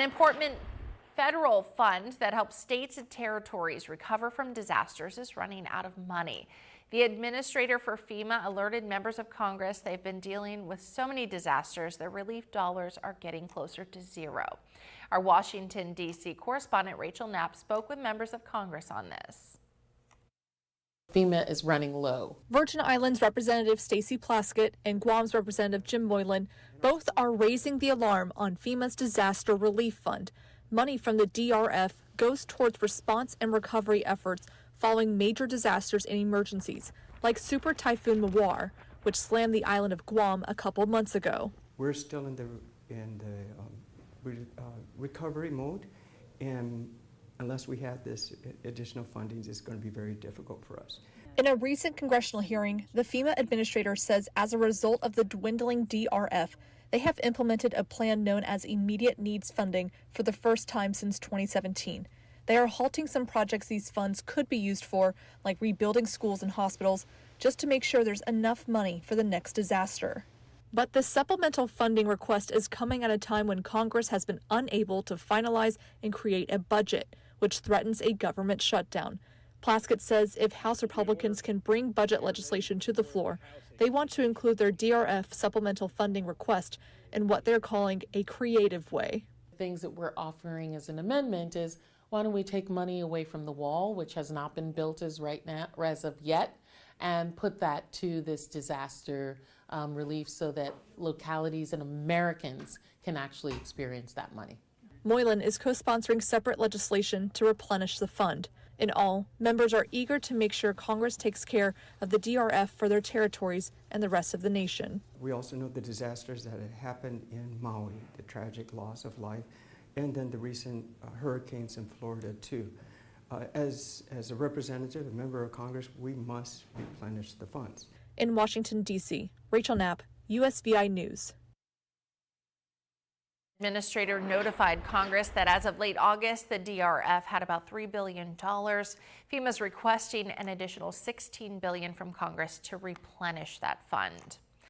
An important federal fund that helps states and territories recover from disasters is running out of money. The administrator for FEMA alerted members of Congress they've been dealing with so many disasters, their relief dollars are getting closer to zero. Our Washington, D.C. correspondent Rachel Knapp spoke with members of Congress on this. FEMA is running low. Virgin Islands Representative Stacey Plaskett and Guam's Representative Jim Moylan both are raising the alarm on FEMA's disaster relief fund. Money from the DRF goes towards response and recovery efforts following major disasters and emergencies, like Super Typhoon Mawar, which slammed the island of Guam a couple months ago. We're still in the recovery mode, and unless we have this additional funding, it's going to be very difficult for us. In a recent congressional hearing, the FEMA administrator says as a result of the dwindling DRF, they have implemented a plan known as immediate needs funding for the first time since 2017. They are halting some projects these funds could be used for, like rebuilding schools and hospitals, just to make sure there's enough money for the next disaster. But the supplemental funding request is coming at a time when Congress has been unable to finalize and create a budget, which threatens a government shutdown. Plaskett says if House Republicans can bring budget legislation to the floor, they want to include their DRF supplemental funding request in what they're calling a creative way. Things that we're offering as an amendment is, why don't we take money away from the wall, which has not been built as of yet, and put that to this disaster relief so that localities and Americans can actually experience that money. Moylan is co-sponsoring separate legislation to replenish the fund. In all, members are eager to make sure Congress takes care of the DRF for their territories and the rest of the nation. We also know the disasters that had happened in Maui, the tragic loss of life, and then the recent hurricanes in Florida too. As a representative, a member of Congress, we must replenish the funds. In Washington, D.C., Rachel Knapp, USVI News. Administrator notified Congress that as of late August, the DRF had about $3 billion. FEMA's requesting an additional $16 billion from Congress to replenish that fund.